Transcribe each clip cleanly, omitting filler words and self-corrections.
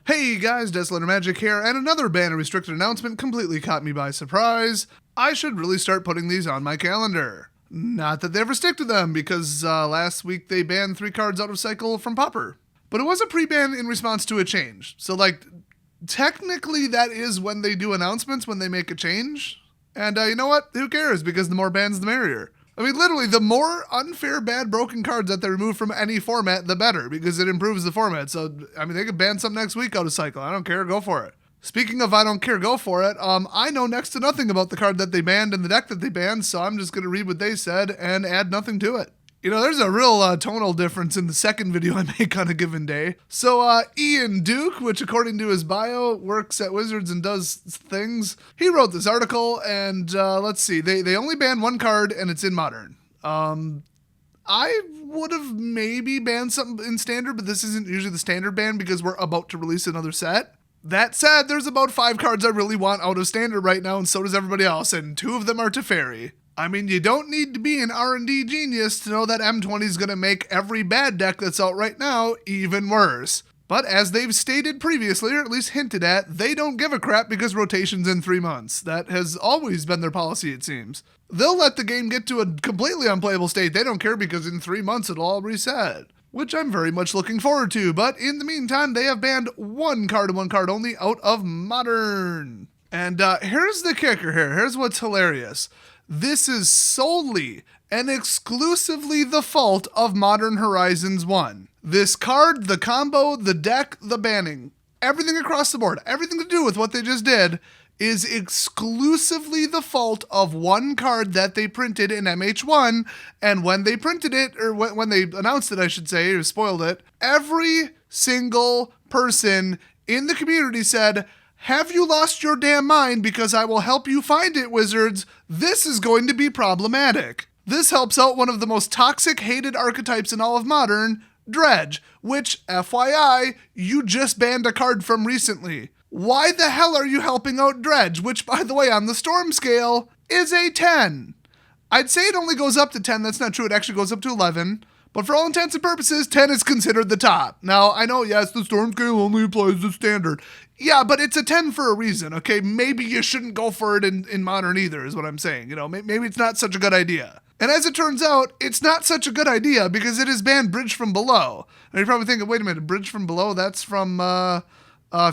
Hey guys, Desolator Magic here, and another ban and restricted announcement completely caught me by surprise. I should really start putting these on my calendar. Not that they ever stick to them, because last week they banned 3 cards out of cycle from Pauper. But it was a pre-ban in response to a change. So technically that is when they do announcements, when they make a change. And you know what? Who cares? Because the more bans, the merrier. I mean, literally, the more unfair, bad, broken cards that they remove from any format, the better, because it improves the format. So, I mean, they could ban some next week out of cycle. I don't care. Go for it. Speaking of I don't care, go for it. I know next to nothing about the card that they banned and the deck that they banned, so I'm just going to read what they said and add nothing to it. You know, there's a real tonal difference in the second video I make on a given day. So, Ian Duke, which according to his bio, works at Wizards and does things, he wrote this article, and let's see, they only banned 1 card, and it's in Modern. I would have maybe banned something in Standard, but this isn't usually the Standard ban because we're about to release another set. That said, there's about 5 cards I really want out of Standard right now, and so does everybody else, and 2 of them are Teferi. I mean, you don't need to be an R&D genius to know that M20 is going to make every bad deck that's out right now even worse. But as they've stated previously, or at least hinted at, they don't give a crap because rotation's in 3 months. That has always been their policy, it seems. They'll let the game get to a completely unplayable state. They don't care because in 3 months it'll all reset. Which I'm very much looking forward to. But in the meantime, they have banned 1 card and 1 card only out of Modern. And here's the kicker here. Here's what's hilarious. This is solely and exclusively the fault of Modern Horizons 1. This card, the combo, the deck, the banning, everything across the board, everything to do with what they just did is exclusively the fault of 1 card that they printed in MH1. And when they printed it, or when they announced it, I should say, or spoiled it, every single person in the community said, "Have you lost your damn mind? Because I will help you find it, Wizards. This is going to be problematic." This helps out one of the most toxic, hated archetypes in all of Modern, Dredge, which, FYI, you just banned a card from recently. Why the hell are you helping out Dredge, which, by the way, on the Storm scale, is a 10? I'd say it only goes up to 10. That's not true. It actually goes up to 11. But for all intents and purposes, 10 is considered the top. Now, I know, yes, the Storm scale only applies to Standard. Yeah, but it's a 10 for a reason, okay? Maybe you shouldn't go for it in Modern either, is what I'm saying. You know, maybe it's not such a good idea. And as it turns out, it's not such a good idea because it has banned Bridge from Below. And you're probably thinking, wait a minute, Bridge from Below, that's from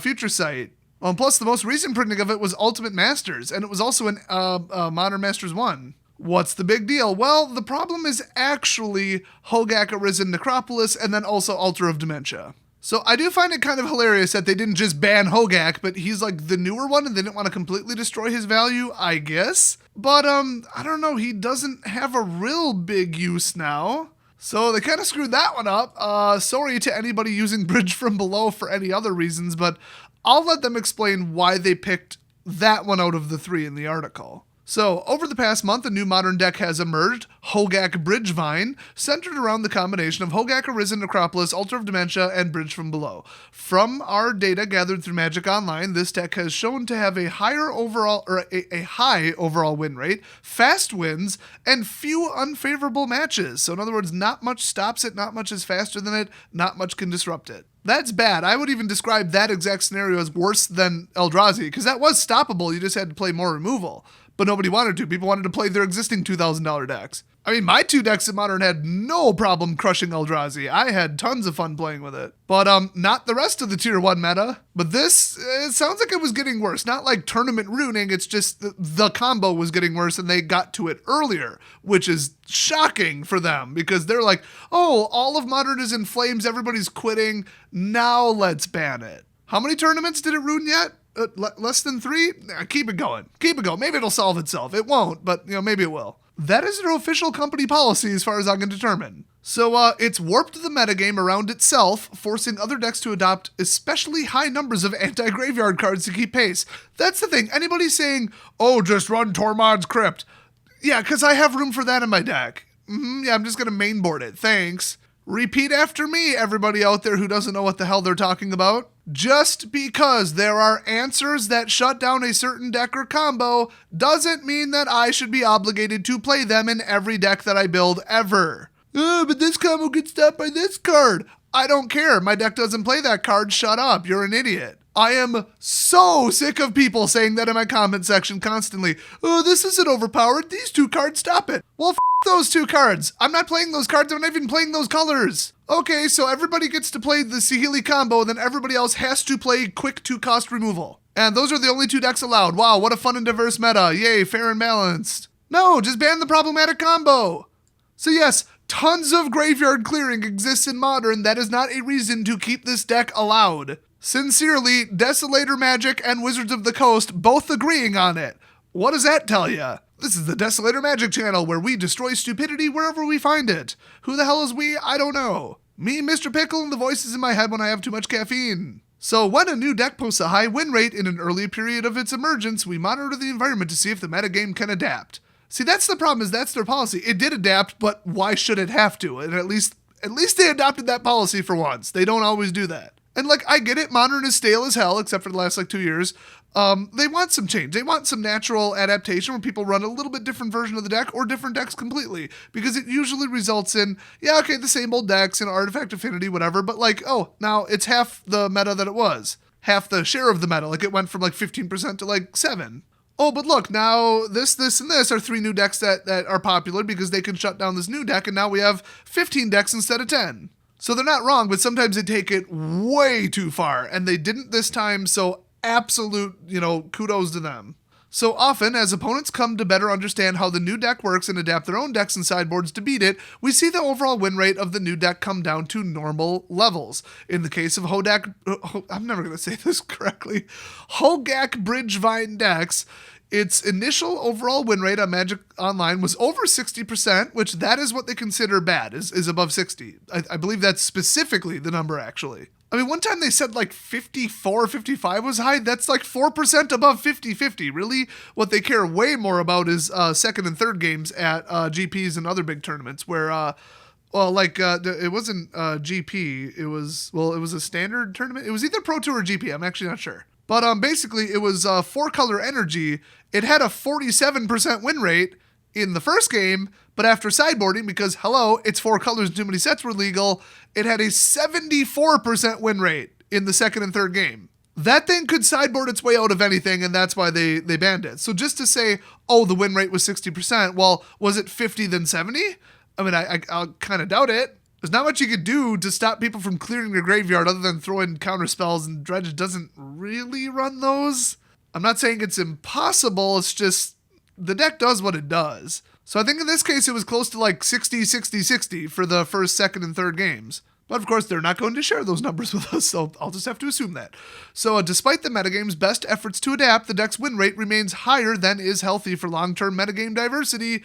Future Sight. Well, and plus the most recent printing of it was Ultimate Masters, and it was also in Modern Masters 1. What's the big deal? Well, the problem is actually Hogaak Arisen Necropolis and then also Altar of Dementia. So I do find it kind of hilarious that they didn't just ban Hogaak, but he's like the newer one and they didn't want to completely destroy his value, I guess. But I don't know, he doesn't have a real big use now. So they kind of screwed that one up. Sorry to anybody using Bridge from Below for any other reasons, but I'll let them explain why they picked that one out of the 3 in the article. So, over the past month, a new Modern deck has emerged, Hogaak Bridgevine, centered around the combination of Hogaak Arisen Necropolis, Altar of Dementia, and Bridge from Below. From our data gathered through Magic Online, this deck has shown to have a higher overall, or a high overall win rate, fast wins, and few unfavorable matches. So in other words, not much stops it, not much is faster than it, not much can disrupt it. That's bad. I would even describe that exact scenario as worse than Eldrazi, because that was stoppable, you just had to play more removal. But nobody wanted to. People wanted to play their existing $2,000 decks. I mean, my 2 decks in Modern had no problem crushing Eldrazi. I had tons of fun playing with it. But not the rest of the Tier 1 meta. But this, it sounds like it was getting worse. Not like tournament ruining, it's just the combo was getting worse and they got to it earlier, which is shocking for them because they're like, oh, all of Modern is in flames, everybody's quitting, now let's ban it. How many tournaments did it ruin yet? Less than 3? Keep it going. Keep it going. Maybe it'll solve itself. It won't, but maybe it will. That is their official company policy as far as I can determine. So it's warped the metagame around itself, forcing other decks to adopt especially high numbers of anti-graveyard cards to keep pace. That's the thing. Anybody saying, oh, just run Tormod's Crypt. Yeah, because I have room for that in my deck. Yeah, I'm just going to mainboard it. Thanks. Repeat after me, everybody out there who doesn't know what the hell they're talking about. Just because there are answers that shut down a certain deck or combo doesn't mean that I should be obligated to play them in every deck that I build ever. Oh, but this combo gets stopped by this card. I don't care. My deck doesn't play that card. Shut up. You're an idiot. I am so sick of people saying that in my comment section constantly. Oh, this isn't overpowered. These 2 cards stop it. Well, those 2 cards. I'm not playing those cards. I'm not even playing those colors. Okay, so everybody gets to play the Saheeli combo, then everybody else has to play quick 2-cost removal. And those are the only 2 decks allowed. Wow, what a fun and diverse meta. Yay, fair and balanced. No, just ban the problematic combo. So yes, tons of graveyard clearing exists in Modern. That is not a reason to keep this deck allowed. Sincerely, Desolator Magic and Wizards of the Coast both agreeing on it. What does that tell ya? This is the Desolator Magic channel where we destroy stupidity wherever we find it. Who the hell is we? I don't know. Me, Mr. Pickle, and the voices in my head when I have too much caffeine. So when a new deck posts a high win rate in an early period of its emergence, we monitor the environment to see if the metagame can adapt. See, that's the problem, is that's their policy. It did adapt, but why should it have to? And at least they adopted that policy for once. They don't always do that. And I get it, Modern is stale as hell, except for the last 2 years. They want some change. They want some natural adaptation where people run a little bit different version of the deck or different decks completely. Because it usually results in, the same old decks and artifact affinity, whatever, but now it's half the meta that it was. Half the share of the meta. It went from 15% to 7%. Oh, but look, now this, and this are 3 new decks that are popular because they can shut down this new deck, and now we have 15 decks instead of 10. So they're not wrong, but sometimes they take it way too far, and they didn't this time, so absolute, kudos to them. So often, as opponents come to better understand how the new deck works and adapt their own decks and sideboards to beat it, we see the overall win rate of the new deck come down to normal levels. In the case of Hogaak, I'm never going to say this correctly, Hogaak Bridgevine decks, its initial overall win rate on Magic Online was over 60%, which that is what they consider bad, is above 60. I believe that's specifically the number, actually. I mean, one time they said 54 or 55 was high. That's 4% above 50-50. Really, what they care way more about is second and third games at GPs and other big tournaments where, it wasn't GP. It was a standard tournament. It was either Pro Tour or GP. I'm actually not sure. But basically, it was 4-color energy. It had a 47% win rate in the first game, but after sideboarding, because, it's 4 colors and too many sets were legal, it had a 74% win rate in the second and third game. That thing could sideboard its way out of anything, and that's why they banned it. So just to say, the win rate was 60%, well, was it 50 then 70? I mean, I'll kind of doubt it. There's not much you could do to stop people from clearing their graveyard other than throw in counter spells, and Dredge doesn't really run those. I'm not saying it's impossible, it's just the deck does what it does. So I think in this case it was close to 60-60-60 for the first, second, and third games. But of course they're not going to share those numbers with us, so I'll just have to assume that. So despite the metagame's best efforts to adapt, the deck's win rate remains higher than is healthy for long-term metagame diversity.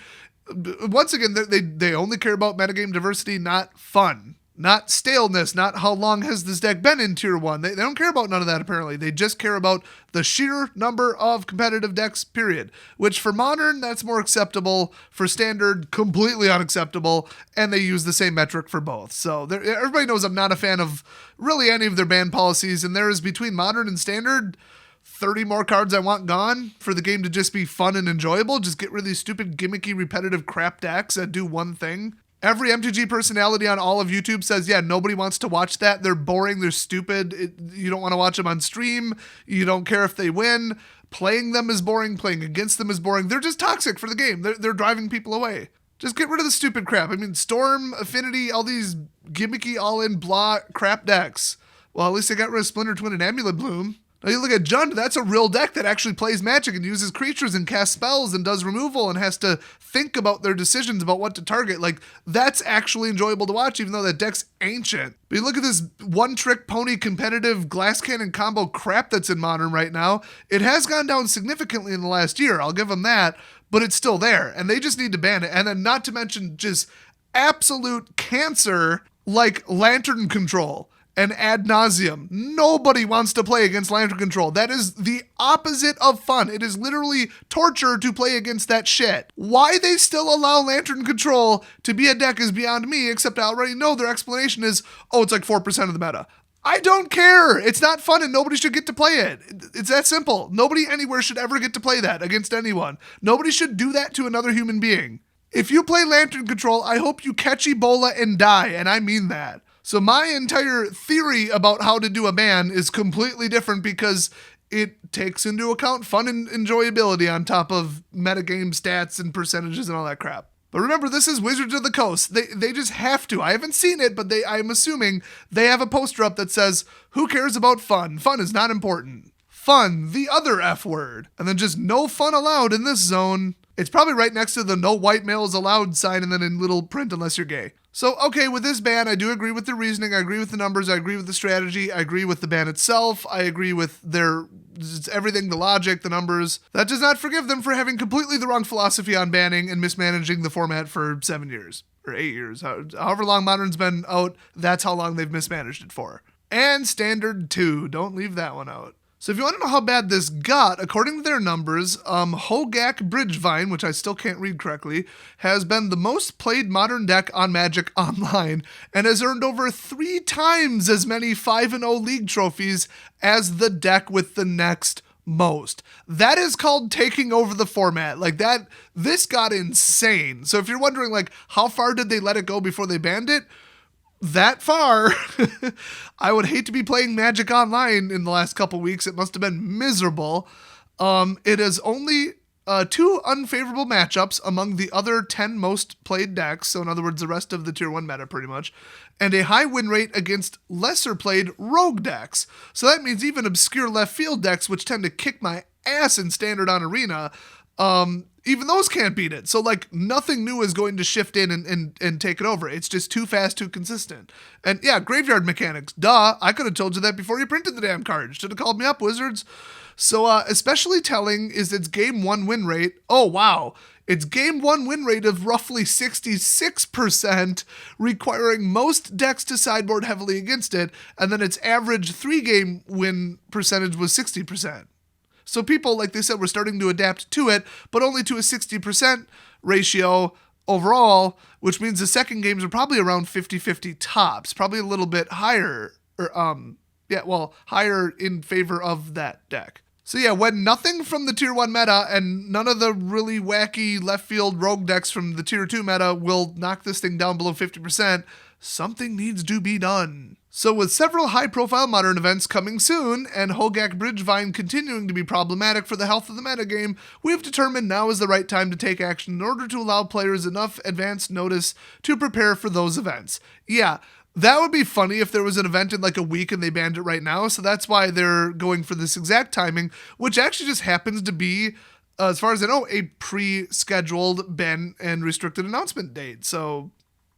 Once again, they only care about metagame diversity, not fun, not staleness, not how long has this deck been in Tier 1. They don't care about none of that, apparently. They just care about the sheer number of competitive decks, period. Which for Modern, that's more acceptable. For Standard, completely unacceptable. And they use the same metric for both. So everybody knows I'm not a fan of really any of their ban policies. And there is, between Modern and Standard, 30 more cards I want gone for the game to just be fun and enjoyable. Just get rid of these stupid, gimmicky, repetitive crap decks that do one thing. Every MTG personality on all of YouTube says, nobody wants to watch that. They're boring. They're stupid. You don't want to watch them on stream. You don't care if they win. Playing them is boring. Playing against them is boring. They're just toxic for the game. They're driving people away. Just get rid of the stupid crap. I mean, Storm, Affinity, all these gimmicky, all-in, blah, crap decks. Well, at least they got rid of Splinter Twin and Amulet Bloom. Now you look at Jund, that's a real deck that actually plays Magic and uses creatures and casts spells and does removal and has to think about their decisions about what to target. That's actually enjoyable to watch, even though that deck's ancient. But you look at this one-trick pony competitive glass cannon combo crap that's in Modern right now. It has gone down significantly in the last year, I'll give them that, but it's still there, and they just need to ban it. And then not to mention just absolute cancer like Lantern Control. And ad nauseum. Nobody wants to play against Lantern Control. That is the opposite of fun. It is literally torture to play against that shit. Why they still allow Lantern Control to be a deck is beyond me, except I already know their explanation is, it's 4% of the meta. I don't care. It's not fun and nobody should get to play it. It's that simple. Nobody anywhere should ever get to play that against anyone. Nobody should do that to another human being. If you play Lantern Control, I hope you catch Ebola and die, and I mean that. So my entire theory about how to do a ban is completely different because it takes into account fun and enjoyability on top of metagame stats and percentages and all that crap. But remember, this is Wizards of the Coast. They just have to. I haven't seen it, but I'm assuming they have a poster up that says, who cares about fun? Fun is not important. Fun, the other F word. And then just no fun allowed in this zone. It's probably right next to the no white males allowed sign and then in little print unless you're gay. So, okay, with this ban, I do agree with the reasoning. I agree with the numbers. I agree with the strategy. I agree with the ban itself. I agree with everything, the logic, the numbers. That does not forgive them for having completely the wrong philosophy on banning and mismanaging the format for 7 years or 8 years. However long Modern's been out, that's how long they've mismanaged it for. And Standard 2. Don't leave that one out. So if you want to know how bad this got, according to their numbers, Hogaak Bridgevine, which I still can't read correctly, has been the most played Modern deck on Magic Online and has earned over 3 times as many 5-0 League trophies as the deck with the next most. That is called taking over the format. Like that, this got insane. So if you're wondering, like, how far did they let it go before they banned it? That far. I would hate to be playing Magic Online in the last couple weeks. It must have been miserable. It is only 2 unfavorable matchups among the other 10 most played decks, so in other words, the rest of the Tier 1 meta pretty much, and a high win rate against lesser played rogue decks. So that means even obscure left field decks, which tend to kick my ass in Standard on Arena, even those can't beat it. So, like, nothing new is going to shift in and take it over. It's just too fast, too consistent. And, yeah, graveyard mechanics. Duh, I could have told you that before you printed the damn card. Should have called me up, Wizards. So, especially telling is its game 1 win rate. Oh, wow. Its game 1 win rate of roughly 66%, requiring most decks to sideboard heavily against it, and then its average 3-game win percentage was 60%. So people, like they said, were starting to adapt to it, but only to a 60% ratio overall, which means the second games are probably around 50-50 tops, probably a little bit higher, or higher in favor of that deck. So yeah, when nothing from the Tier 1 meta and none of the really wacky left field rogue decks from the Tier 2 meta will knock this thing down below 50%, something needs to be done. So with several high-profile Modern events coming soon, and Hogaak Bridgevine continuing to be problematic for the health of the metagame, we've determined now is the right time to take action in order to allow players enough advance notice to prepare for those events. Yeah, that would be funny if there was an event in like a week and they banned it right now, so that's why they're going for this exact timing, which actually just happens to be, as far as I know, a pre-scheduled ban and restricted announcement date. So,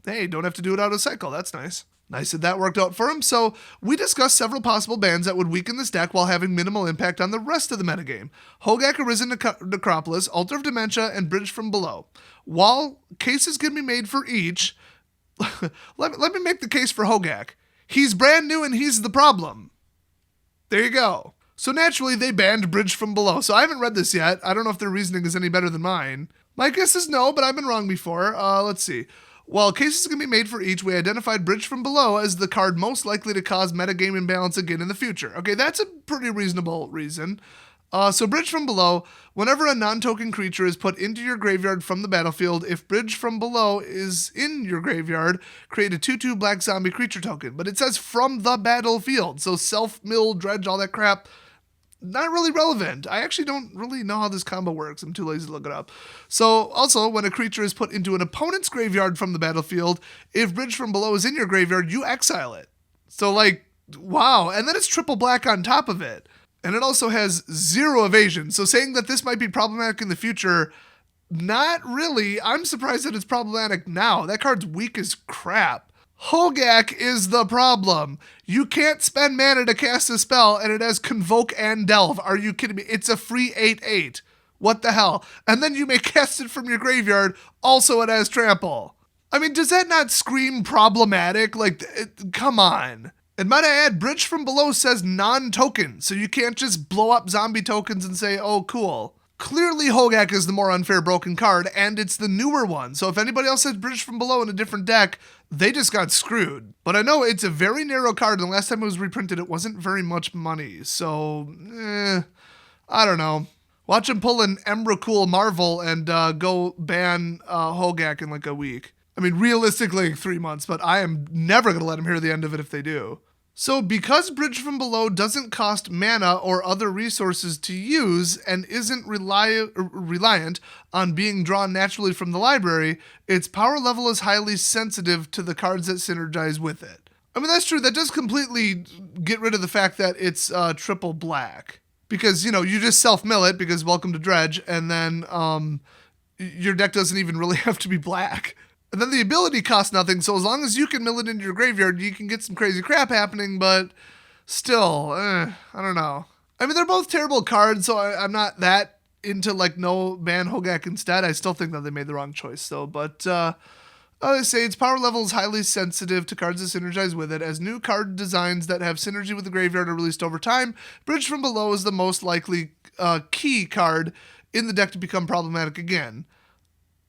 hey, don't have to do it out of cycle. That's nice. Nice that worked out for him. So we discussed several possible bans that would weaken this deck while having minimal impact on the rest of the metagame. Hogaak Arisen Necropolis, Altar of Dementia, and Bridge from Below. While cases can be made for each, let me make the case for Hogaak. He's brand new and he's the problem. There you go. So naturally they banned Bridge from Below. So I haven't read this yet. I don't know if their reasoning is any better than mine. My guess is no, but I've been wrong before. Let's see. While cases can be made for each, we identified Bridge from Below as the card most likely to cause metagame imbalance again in the future. Okay, that's a pretty reasonable reason. So Bridge from Below, whenever a non-token creature is put into your graveyard from the battlefield, if Bridge from Below is in your graveyard, create a 2/2 black zombie creature token. But it says from the battlefield, so self-mill, dredge, all that crap, not really relevant. I actually don't really know how this combo works. I'm too lazy to look it up. So also, when a creature is put into an opponent's graveyard from the battlefield, if Bridge from Below is in your graveyard, you exile it. So like, wow. And then it's triple black on top of it. And it also has 0 evasion. So saying that this might be problematic in the future, not really. I'm surprised that it's problematic now. That card's weak as crap. Hogaak is the problem. You can't spend mana to cast a spell and it has Convoke and Delve. Are you kidding me? It's a free 8/8. What the hell? And then you may cast it from your graveyard. Also, it has Trample. I mean, does that not scream problematic? Like, come on. And might I add, Bridge from Below says non-token, so you can't just blow up zombie tokens and say, oh, cool. Clearly, Hogaak is the more unfair broken card, and it's the newer one. So if anybody else has Bridge from Below in a different deck, they just got screwed. But I know it's a very narrow card, and the last time it was reprinted, it wasn't very much money. So, I don't know. Watch him pull an Emrakul Marvel and go ban Hogaak in like a week. I mean, realistically, 3 months, but I am never going to let them hear the end of it if they do. So because Bridge from Below doesn't cost mana or other resources to use and isn't reliant on being drawn naturally from the library, its power level is highly sensitive to the cards that synergize with it. I mean, that's true. That does completely get rid of the fact that it's triple black. Because, you just self-mill it because welcome to Dredge, and then your deck doesn't even really have to be black. And then the ability costs nothing, so as long as you can mill it into your graveyard, you can get some crazy crap happening, but still, I don't know. I mean, they're both terrible cards, so I'm not that into, no ban Hogaak instead. I still think that they made the wrong choice, though. But, I say its power level is highly sensitive to cards that synergize with it. As new card designs that have synergy with the graveyard are released over time, Bridge from Below is the most likely key card in the deck to become problematic again.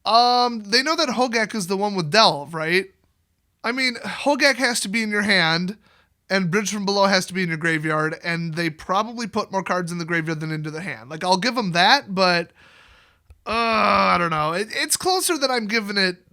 They know that Hogaak is the one with Delve, right? I mean, Hogaak has to be in your hand, and Bridge from Below has to be in your graveyard, and they probably put more cards in the graveyard than into the hand. I'll give them that, but, I don't know. It's closer than I'm giving it,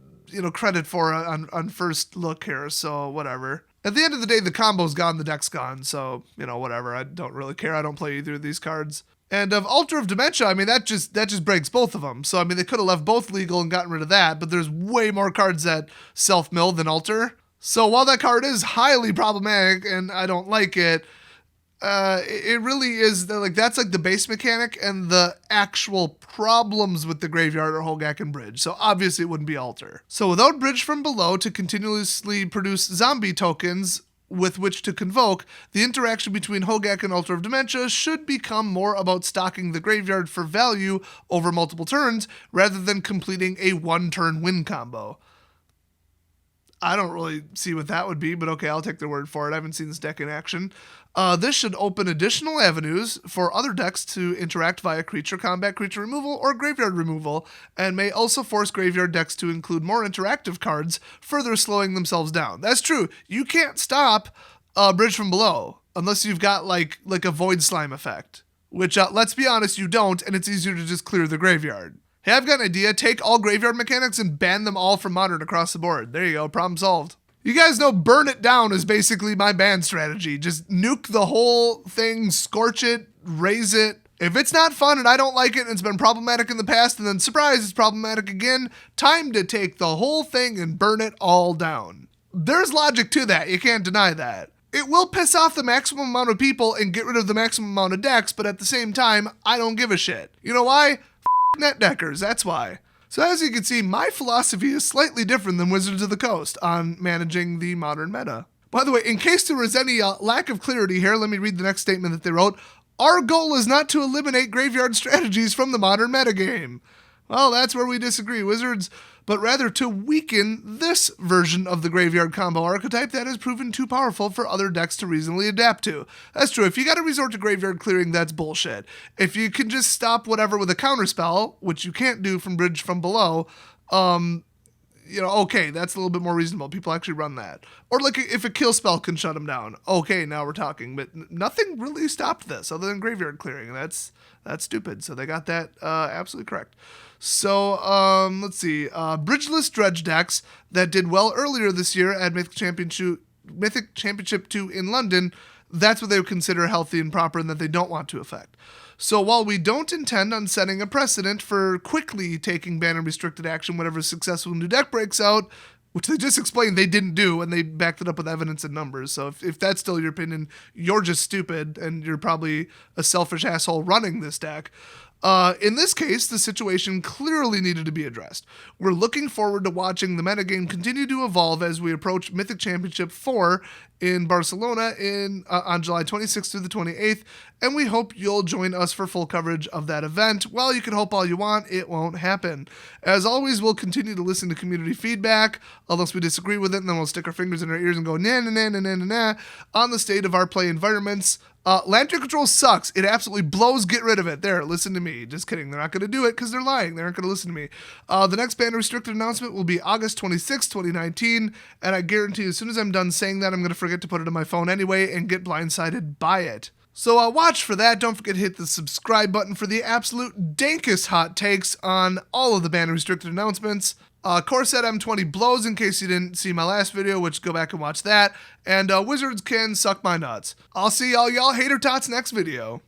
credit for on first look here, so whatever. At the end of the day, the combo's gone, the deck's gone, so, whatever. I don't really care. I don't play either of these cards. And of Altar of Dementia, I mean, that just breaks both of them. So, I mean, they could have left both legal and gotten rid of that, but there's way more cards that self-mill than Altar. So while that card is highly problematic and I don't like it, it really is, that's the base mechanic, and the actual problems with the graveyard are Hogaak and Bridge. So obviously it wouldn't be Altar. So without Bridge from Below to continuously produce zombie tokens with which to convoke, the interaction between Hogaak and Altar of Dementia should become more about stocking the graveyard for value over multiple turns rather than completing a one-turn win combo. I don't really see what that would be, but okay, I'll take their word for it. I haven't seen this deck in action. This should open additional avenues for other decks to interact via creature combat, creature removal, or graveyard removal, and may also force graveyard decks to include more interactive cards, further slowing themselves down. That's true. You can't stop Bridge from Below unless you've got like a Void Slime effect, which, let's be honest, you don't, and it's easier to just clear the graveyard. Hey, I've got an idea. Take all graveyard mechanics and ban them all from Modern across the board. There you go. Problem solved. You guys know burn it down is basically my ban strategy. Just nuke the whole thing, scorch it, raise it. If it's not fun and I don't like it and it's been problematic in the past and then surprise, it's problematic again, time to take the whole thing and burn it all down. There's logic to that. You can't deny that. It will piss off the maximum amount of people and get rid of the maximum amount of decks, but at the same time, I don't give a shit. You know why? Net deckers, that's why. So as you can see, my philosophy is slightly different than Wizards of the Coast on managing the Modern meta. By the way, in case there was any lack of clarity here, let me read the next statement that they wrote. Our goal is not to eliminate graveyard strategies from the Modern metagame. Well, that's where we disagree, Wizards, but rather to weaken this version of the graveyard combo archetype that has proven too powerful for other decks to reasonably adapt to. That's true. If you got to resort to graveyard clearing, that's bullshit. If you can just stop whatever with a counterspell, which you can't do from Bridge from Below, okay, that's a little bit more reasonable. People actually run that. Or if a kill spell can shut them down. Okay, now we're talking. But nothing really stopped this other than graveyard clearing. That's stupid. So they got that absolutely correct. So, let's see. Bridgeless Dredge decks that did well earlier this year at Mythic Championship 2 in London, that's what they would consider healthy and proper and that they don't want to affect. So while we don't intend on setting a precedent for quickly taking ban and restricted action whenever a successful new deck breaks out, which they just explained they didn't do, and they backed it up with evidence and numbers. So if that's still your opinion, you're just stupid, and you're probably a selfish asshole running this deck. In this case, the situation clearly needed to be addressed. We're looking forward to watching the metagame continue to evolve as we approach Mythic Championship 4 in Barcelona on July 26th through the 28th, and we hope you'll join us for full coverage of that event. While you can hope all you want, it won't happen. As always, we'll continue to listen to community feedback, unless we disagree with it, and then we'll stick our fingers in our ears and go nah, nah, nah, nah, nah, nah, nah, on the state of our play environments. Lantern Control sucks. It absolutely blows. Get rid of it. There, listen to me. Just kidding. They're not going to do it because they're lying. They aren't going to listen to me. The next ban restricted announcement will be August 26, 2019, and I guarantee you, as soon as I'm done saying that, I'm going to forget to put it on my phone anyway and get blindsided by it. So watch for that. Don't forget to hit the subscribe button for the absolute dankest hot takes on all of the ban restricted announcements. Corset M20 blows in case you didn't see my last video, which go back and watch that. And Wizards can suck my nuts. I'll see all y'all hater tots next video.